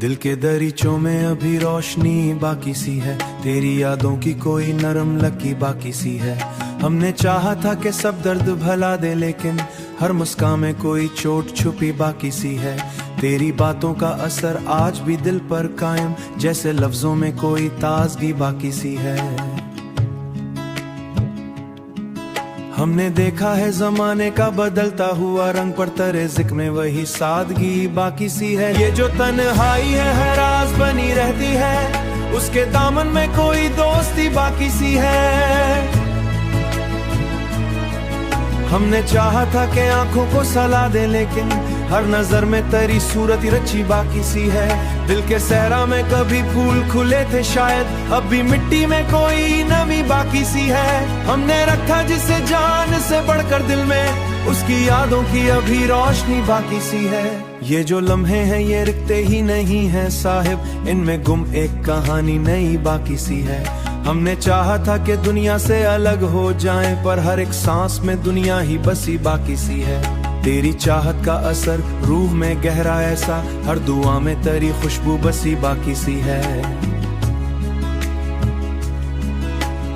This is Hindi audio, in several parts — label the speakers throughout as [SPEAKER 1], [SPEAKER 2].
[SPEAKER 1] दिल के दरीचों में अभी रोशनी बाकी सी है, तेरी यादों की कोई नरम लकी बाकी सी है। हमने चाहा था कि सब दर्द भला दे, लेकिन हर मुस्कान में कोई चोट छुपी बाकी सी है। तेरी बातों का असर आज भी दिल पर कायम, जैसे लफ्जों में कोई ताजगी बाकी सी है। हमने देखा है जमाने का बदलता हुआ रंग, पर तेरे ज़िक्र में वही सादगी बाकी सी है। ये जो तन्हाई है हर राज बनी रहती है, उसके दामन में कोई दोस्ती बाकी सी है। हमने चाहा था कि आंखों को सला दे, लेकिन हर नजर में तेरी सूरत ही रची बाकी सी है। दिल के सहरा में कभी फूल खुले थे शायद, अब भी मिट्टी में कोई नमी बाकी सी है। हमने रखा जिसे जान से बढ़कर दिल में, उसकी यादों की अभी रोशनी बाकी सी है। ये जो लम्हे हैं ये रुकते ही नहीं है साहिब, इनमें गुम एक कहानी नई बाकी सी है। हमने चाहा था कि दुनिया से अलग हो जाएं, पर हर एक सांस में दुनिया ही बसी बाकी सी है। तेरी चाहत का असर रूह में गहरा ऐसा, हर दुआ में तेरी खुशबू बसी बाकी सी है।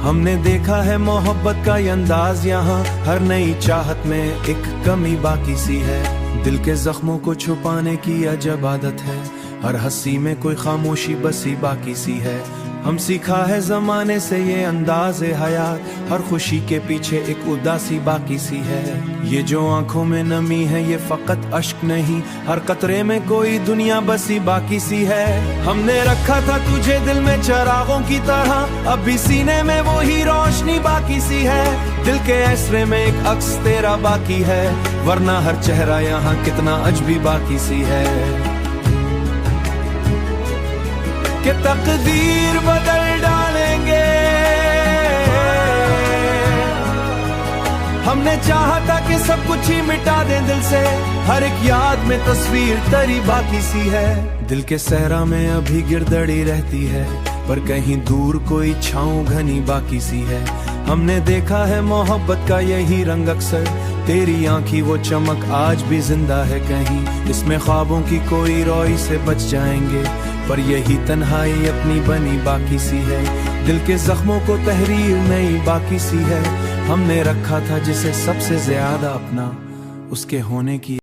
[SPEAKER 1] हमने देखा है मोहब्बत का ये अंदाज यहाँ, हर नई चाहत में एक कमी बाकी सी है। दिल के जख्मों को छुपाने की अजब आदत है, हर हंसी में कोई खामोशी बसी बाकी सी है। हम सीखा है जमाने से ये अंदाज़े हयात, हर खुशी के पीछे एक उदासी बाकी सी है। ये जो आंखों में नमी है ये फकत अश्क नहीं, हर कतरे में कोई दुनिया बसी बाकी सी है। हमने रखा था तुझे दिल में चिरागों की तरह, अब भी सीने में वो ही रोशनी बाकी सी है। दिल के ऐसरे में एक अक्स तेरा बाकी है, वरना हर चेहरा यहाँ कितना अजबी बाकी सी है। कि तकदीर बदल डालेंगे, हमने चाहा था कि सब कुछ ही मिटा दें दिल से, हर एक याद में तस्वीर तेरी बाकी सी है। दिल के सहरा में अभी गिरदड़ी रहती है, पर कहीं दूर कोई छाँव घनी बाकी सी है। हमने देखा है मोहब्बत का यही रंग अक्सर, तेरी आंखी वो चमक आज भी जिंदा है कहीं। इसमें ख्वाबों की कोई रोई से बच जाएंगे, पर यही तन्हाई अपनी बनी बाकी सी है। दिल के जख्मों को तहरीर नई बाकी सी है। हमने रखा था जिसे सबसे ज्यादा अपना, उसके होने की